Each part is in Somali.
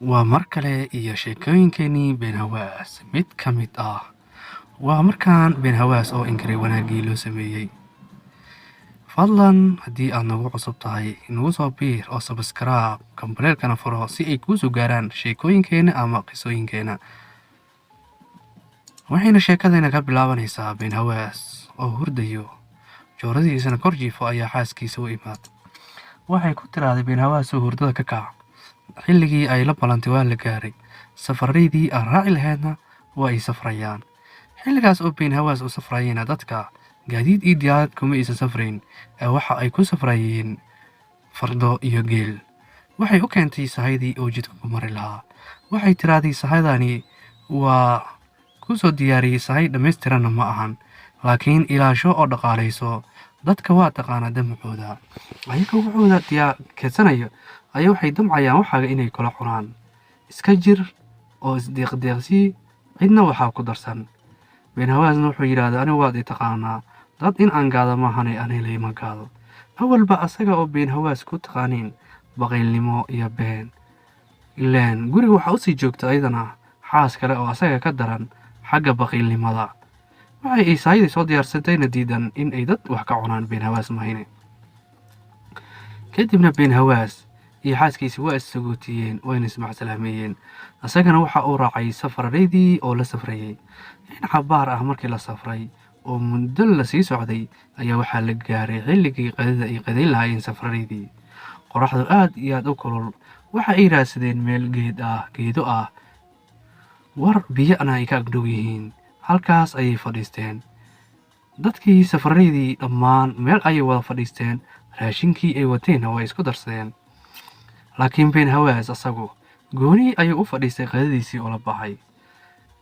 Waa mar kale iyo sheekooyinkeenii Been Hawaas mid ka mid ah. Waa markaan Been Hawaas oo inkiray wanaaggii loo sameeyey. Fadlan haddii aad nagu cusub tahay nagu soo biir oo sabskaraab kambareelkana furo si ay kuu soo gaaraan sheekooyinkeena ama qisooyinkeena. Waxayna sheekadayna ka bilaabanaysaa Been Hawaas oo hurdayo. Jooradiisana kor jiifo ayaa xaaskiisa u imaad. Waxay ku tiraahday Been Hawaas oo hurdada ka kac. Xilligii ay la balantay waa la gaaray. Safarraydii aan raaci lahaydna waa ay safrayaan. Xilligaas oo Been Hawaas u safrayeen dadka gaadiid iyo diyaarad kuma aysan safrayn waxa ay ku safrayeen fardo iyo geel. Waxay u keentay sahaydii oo jidka ku mari lahaa. Waxay tiraahday sahaydani waa ku soo diyaariyey sahay dhammaystiranna ma ahan, laakiin ilaasho oo dhaqaalayso. Dadka waa taqaanaa damacooda. Ayaga wuxuuda keedsanayo ayaa waxay damcayaan waxaaga inay kula cunaan. Iska jir oo isdeeqdeeqsi cidna waxaa ku darsan. Been Hawaasna wuxuu yiraahday anigu waad i taqaanaa dad in aan gaado maahanay anay ma gaado. Awalba asaga oo Been Hawaas ku taqaaniin baqaylnimo iyo been. Ileen guriga waxa u sii joogta ayadana xaas kale oo asaga ka daran xagga baqaylnimada. Waxay ay saayid soo diyaarsatayna diidan in ay dad wax ka cunaan Been Hawaas mahayne. Kadibna Been Hawaas iyo xaaskiisa waa isgootiyeen wayna ismacsalaameeyeen. Asagana waxa uu raacay safarraydii oo la safrayay. In xabaar ah markii la safray oo muddo la sii socday ayaa waxaa la gaaray xilligii qadada ay qadayn lahaayeen safarraydii. Qoraxdu aad iyo aad u kulul. Waxa ay raadsadeen meel geedo ah. War biyana ay ka agdhow yihiin. Halkaas ayay fadhiisteen. Dadkii safarraydii dhammaan meel ayay wada fadhiisteen. Raashinkii ay wateen way isku darsadeen. Laakiin Been Hawaas asagu gooni ayuu u fadhiistay qadadiisii oo la baxay.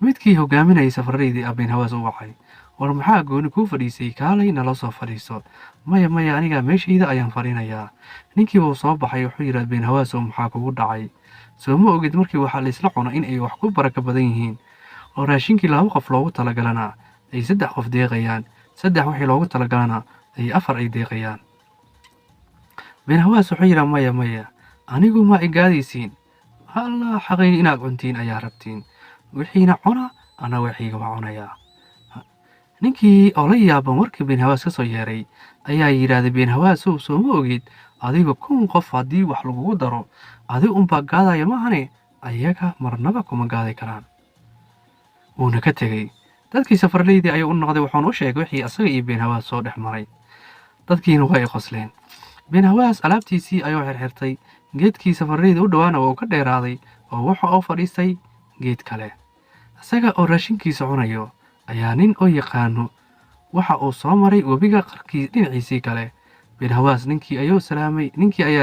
Midkii hogaaminayay safarraydii Been Hawaas u wacay. War maxaa gooni ku fadhiisay kaalay nala soo fadhiiso. Maya aniga meeshayda ayaan fadhinayaa. Ninkii uu soo baxay wuxuu yiraahday Been Hawaas oo maxaa kugu dhacay. Soo ma ogid markii waxa la isla cuno in ay wax ku baraka badan yihiin. Oo raashinkii 2 qof loogu talagalana ay 3 qof deeqayaan. 3 wixii loogu talagalana ay 4 ay deeqayaan. Been Hawaas wuxuu yiraahday maya anigu ma igaadaysiin. Allah xaqay inaad cuntiin ayaa rabtiin. Wixiina cuna ana wixiiga waa cunayaa. Ninkii oo la yaaban warkii Been Hawaas ka soo yeeray ayaa yiraahday Been Hawaas soo ma ogid adiga 1 qof haddii wax lagu daro adiga unba gaadaya mahane ayaga marnaba kuma gaadi karaan. Wuuna ka tegay. Dadkii safarraydii ayuu u noqday wuxuuna u sheegay wixii asaga iyo Been Hawaas soo dhex maray. Dadkiina way qosleen. Been Hawaas alaabtiisii ayuu xirxirtay. Geedkii safarraydii u dhawaana waa ka dheeraaday oo waxa uu fadhiistay geed kale. Asaga oo raashinkiisa cunayo ayaa nin oo yaqaano waxa uu soo maray wabiga qarkii dhinaciisii kale. Been Hawaas ninkii ayaa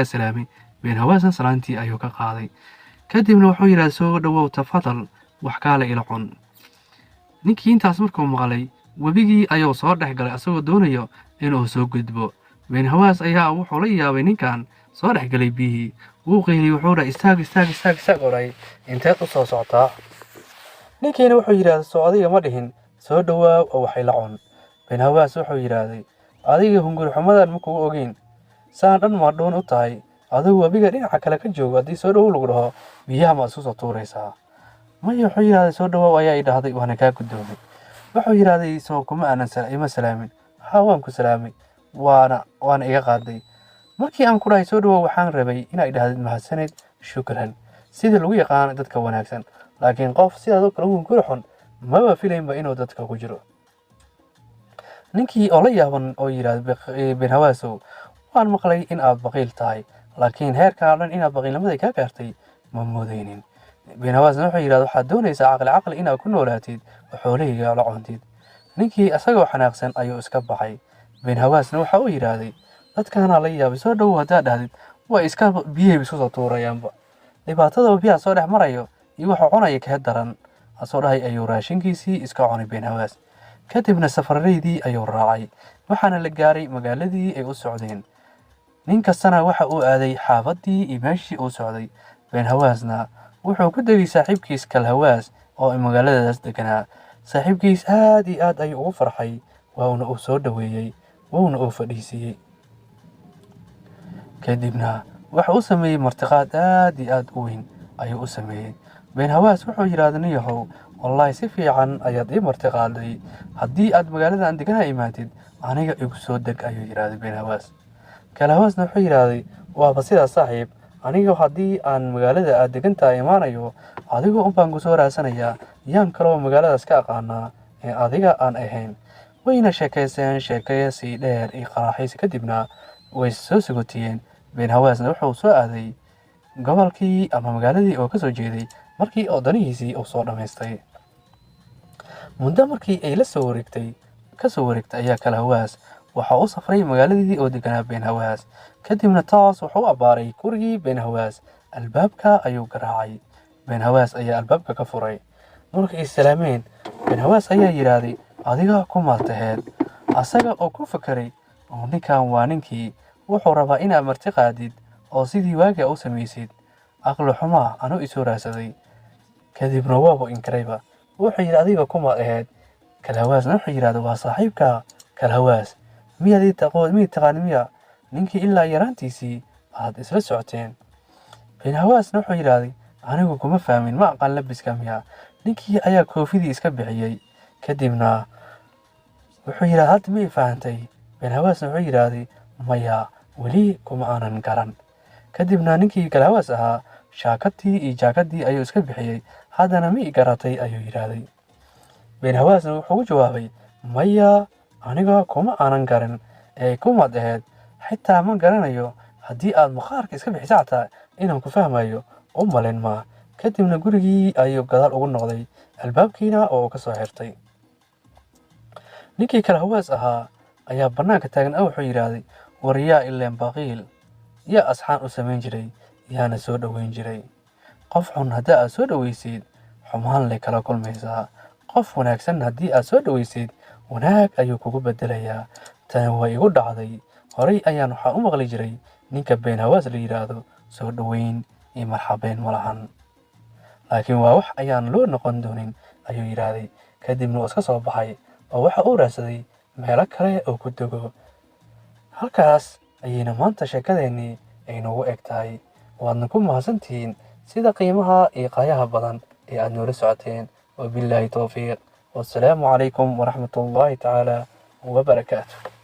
salaamay. Been Hawaasna salaantii ayuu ka qaaday. Kadibna wuxuu yiraahday soo dhawow tafadal wax kale ila cun. Ninkii intaas markuu maqlay wabigii ayuu soo dhex galay asagoo doonayo inuu soo gudbo. Been Hawaas ayaa wuxuu la yaabay ninkan soo dhex galay biyihii. Wuu qeyliyay wuxuu dhahay istaag oray inteed u soo socotaa. Ninkiina wuxuu yiraahday soo adiga ma dhihin soo dhawaaw oo waxay la cun. Been Hawaas wuxuu yiraahday adiga hungur xumadan ma kugu ogeyn. Saan dhan ma dhoon u tahay adigu wabiga dhinaca kale ka joogo haddii soo dhawow lagu dhaho biyaha ma isku soo tuuraysaa. Maya wuxuu yiraahday soo dhawaaw ayaa i dhahday waana kaa guddoomay. Wuxuu yiraahday soo kuma aanan salaamin. Waan ku salaamay waana iga qaaday. Markii aan ku dhahay soo dhawow waxaan rabay inay dhahdid mahadsanid shukran sida lagu yaqaan dadka wanaagsan. Laakiin qof sidaas oo kale hungur xun ma filaynba inuu dadka ku jiro. Ninkii oo la yaaban oo yiraahday Been Hawaas waan maqlay in aad baqiil tahay laakiin heerka dhan inaad baqiilnimada ka gaartay ma moodaynin. Been Hawaas wuxuu yiraahday waxaad doonaysaa aqal inaad ku noolaatid xoolahayga la cuntid. Ninkii asagoo xanaaqsan ayuu iska baxay. Been Hawaasna waxa uu yiraahday dadkana la yaabay soo dhawow hadaa dhahdid way iska biyaha isku soo tuurayaanba. Dhibaatada biyaha soo dhex marayo iyo waxa cunaya ka daran. Asoo dhahay ayuu raashinkiisii iska cunay Been Hawaas. Kadibna safarraydii ayuu raacay. Waxaana la gaaray magaaladii ay u socdeen. Nin kastana waxa uu aaday xaafadii iyo meeshii uu socday. Been Hawaasna wuxuu ku dagay saaxiibkiis Kal Hawaas oo magaaladaas deganaa. Saaxiibkiis aad iyo aad ayuu ugu farxay waana uu soo dhaweeyay wuuna uu fadhiisiyay. Kadibna waxa uu sameeyay martiqaad aad iyo aad u weyn ayuu u sameeyey. been hawaas wuxuu yidhaahday nin yahow wallaahi si fiican ayaad ii marti qaaday, haddii aad magaalada aan deganaha imaatid aniga igu soo deg ayuu yidhaahday been hawaas. kala hawaasna wuxuu yidhaahday waaba sidaas saaxiib, aniga haddii aan magaalada aad degantaha imaanayo adiga unbaan ku soo raasanayaa, yaan kaloo magaaladaas ka aqaanaa ee adiga aan ahayn. wayna sheekaysteen sheekaysi dheer iyo qaraaxiisi kadibna way soo sugotiyeen. been hawaasna wuxuu soo aaday gobolkii ama magaaladii oo kasoo jeeday markii oo danihiisii uu soo dhammaystay. muddo markii ay kasoo wareegtay ayaa kala hawaas waxa uu safray magaaladii oo deganaa been hawaas. kadibna taas wuxuu abbaaray gurigii been hawaas, albaabka ayuu garaacay. been hawaas ayaa albaabka ka furay. markay islaameen been hawaas ayaa yidhaahday adiga kumaad taheed, asaga oo ku fakeray oo ninkan waa ninkii wuxuu rabaa inaad marti qaadid oo sidii waaga u samaysid, aqli xumaa anuu isoo raadsaday. kadibna waaba inkarayba, wuxuu yidhi adiga kumaad ahayd. kala hawaasna wuxuu yidhahday waa saaxiibka kala hawaas, miyad taqaan miya ninkii ilaa yaraantiisii aad isla socoteen. been hawaasna wuxuu yidhahday anigu kuma fahmin, ma aqaan labiska miya. ninkii ayaa koofidii iska bixiyey. kadibna wuxuu yidhahday hadda ma ii fahantay. been hawaasna wuxuu yidhahday maya weli kuma aanan garan. kadibna ninkii kala hawaas ahaa shaakadii iyo jaakadii ayuu iska bixiyey. haddana ma ii garatay ayuu yidhaahday. been hawaasna wuxuu u jawaabay maya aniga kuma aanan garan ee kumaad ahayd, xitaa ma garanayo haddii aad maqaarka iska bixisa xataa inaan ku fahmayo u malayn maa. kadibna gurigii ayuu gadaal ugu noqday, albaabkiina oo uu ka soo xirtay. ninkii kala hawaas ahaa ayaa bannaanka taagan wuxuu yidhaahday war yaa ileen baqiil, yaa asxaan u samayn jiray, yaana soo dhoweyn jiray. qof xun haddii aad soo dhoweysid xumaan lay kala kulmaysaa, qof wanaagsan haddii aad soo dhoweysid wanaag ayuu kugu bedelayaa. tani way igu dhacday, horay ayaan waxaan u maqli jiray ninka been hawaas la yidhaahdo soo dhoweyn iyo marxabeyn ma lahan, laakiin waa wax ayaan loo noqon doonin ayuu yidhaahday. kadibna uu iska soo baxay oo waxa uu raadsaday meelo kale oo ku dego. halkaas ayayna maanta sheekadeennii ay noogu eg tahay. waadna ku mahadsantihiin sida qiimaha iyo qaayaha badan ee aad noola socoteen. وبالله توفيق، والسلام عليكم ورحمة الله تعالى وبركاته.